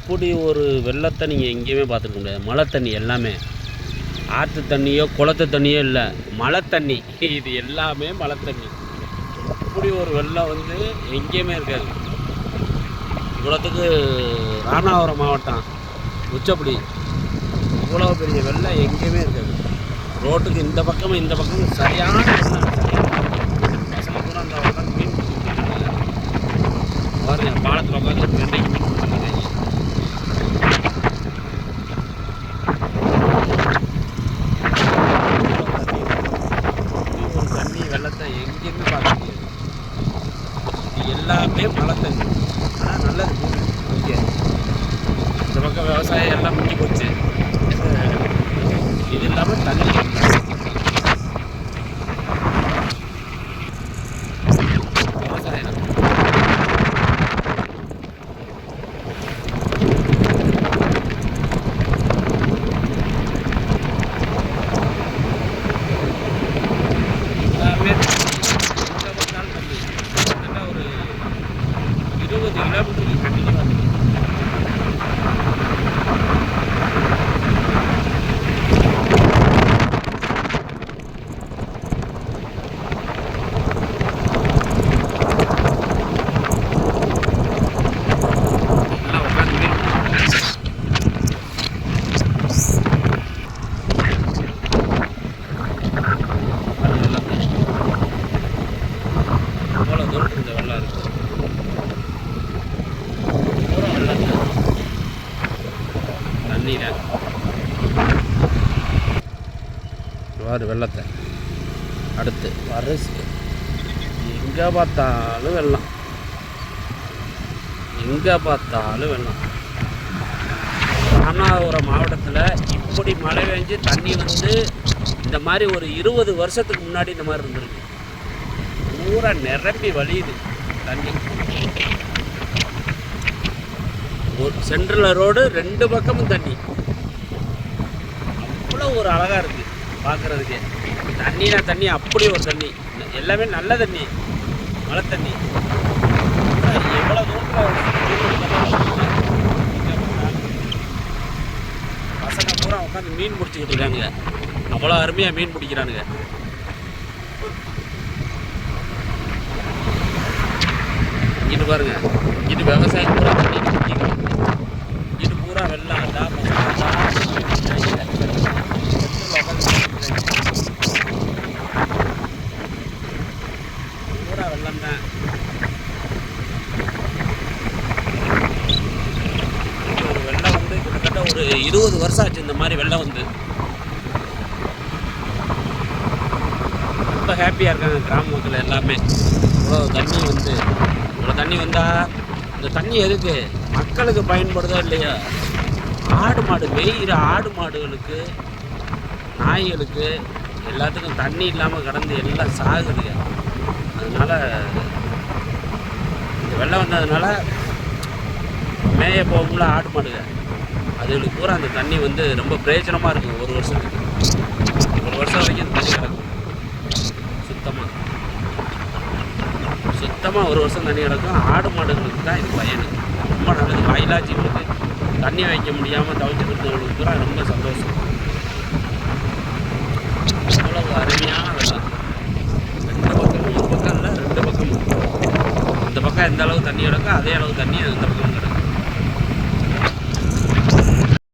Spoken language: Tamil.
இப்படி ஒரு வெள்ளத்தை நீங்கள் எங்கேயுமே பார்த்துருக்க முடியாது. மழை தண்ணி எல்லாமே ஆற்று தண்ணியோ குளத்து தண்ணியோ இல்லை, மழை தண்ணி. இது எல்லாமே மழை தண்ணி. இப்படி ஒரு வெள்ளம் வந்து எங்கேயுமே இருக்காது. இவ்வளோத்துக்கு ராமநாதபுரம் மாவட்டம் உச்சப்படி இவ்வளோ பெரிய வெள்ளம் எங்கேயுமே இருக்காது. ரோட்டுக்கு இந்த பக்கமும் சரியான வெள்ளம். பசங்க கூட அந்த உட்காந்து மீன் பிடிச்சிருக்காங்க பாருங்க. பாலத்தில் உட்காந்து ஒரு வெண்டைக்கு மீன் பிடிச்சிருக்காங்க. ஒரு தண்ணி வெள்ளத்தை எங்கேயுமே பார்க்க முடியாது. இது எல்லாமே மழை தண்ணி. ஆனால் நல்லது இங்கே. இந்த பக்கம் விவசாயம் எல்லாம் முடிஞ்சு போச்சு. இது இல்லாமல் தண்ணி விவசாயம் எல்லாமே எங்கே பார்த்தாலும் தண்ணி. கிட்டத்தட்ட ஒரு 20 கிலோமீட்டருக்கு கண்டினியூ ஆகுது. அவ்வளோ தூரத்துக்கு இந்த வெள்ளம் இருக்குது. பூரா வெள்ளம் தண்ணீரை வாரு வெள்ளத்தை. அடுத்து வரிசை எங்கே பார்த்தாலும் வெள்ளம், எங்கே பார்த்தாலும் வெள்ளம். ராமநாதபுரம் மாவட்டத்தில் இப்படி மழை பெஞ்சு தண்ணி வந்து இந்த மாதிரி ஒரு 20 வருஷத்துக்கு முன்னாடி இந்த மாதிரி இருந்திருக்கு. பூரா நிரம்பி வழியுது தண்ணி. ஒரு சென்ட்ரல் ரோடு 2 பக்கமும் தண்ணி. அவ்வளோ ஒரு அழகாக இருக்குது பார்க்குறதுக்கே. தண்ணினா தண்ணி, அப்படி ஒரு தண்ணி. எல்லாமே நல்ல தண்ணி, மழை தண்ணி. எவ்வளோ தூரத்தில் பசங்க பூரா உட்காந்து மீன் பிடிச்சிக்கிட்டு இருக்காங்க. அவ்வளோ அருமையாக மீன் பிடிக்கிறானுங்க. இங்கிட்டு பாருங்க, இங்கிட்டு விவசாயம் பூரா தண்ணி பிடிச்சிக்கிட்டு, இங்கிட்டு பூரா வெள்ளம். பூரா வெள்ளம் தான். ஒரு வெள்ளம் வந்து கிட்டத்தட்ட ஒரு 20 வருஷம் ஆச்சு இந்த மாதிரி வெள்ளம் வந்து. ரொம்ப ஹாப்பியாக இருக்காங்க கிராம மக்கள் எல்லாமே. இவ்வளோ தண்ணி வந்து, இவ்வளோ தண்ணி வந்தால் இந்த தண்ணி எதுக்கு மக்களுக்கு பயன்படுதோ இல்லையா? ஆடு மாடு மேய்கிற ஆடு மாடுகளுக்கு, நாய்களுக்கு எல்லாத்துக்கும் தண்ணி இல்லாமல் கடந்து எல்லாம் சாகுதுங்க. அதனால் இந்த வெள்ளம் வந்ததுனால மேய போகும்ல ஆடு மாடுங்க, அதுகளுக்கு பூரா அந்த தண்ணி வந்து ரொம்ப பிரயோஜனமாக இருக்கும். ஒரு வருஷத்துக்கு, ஒரு வருஷம் வரைக்கும் தண்ணி கிடக்கும் சுத்தமாக ஒரு வருஷம் தண்ணி கிடக்கும். ஆடு மாடுகளுக்கு தான் இது பயன். ரொம்ப நல்லது. வாயிலாச்சிகளுக்கு தண்ணி வைக்க முடியாமல் தவிச்சிட்டு இருந்தவங்களுக்கு பூரா ரொம்ப சந்தோஷம். அவ்வளவு அருமையான வெள்ளம். 2 பக்கமும், ஒரு பக்கம் இல்லை 2 பக்கமும். இந்த பக்கம் எந்த அளவு தண்ணி கிடக்கோ அதே அளவு தண்ணி அந்த பக்கமும் கிடக்கும்.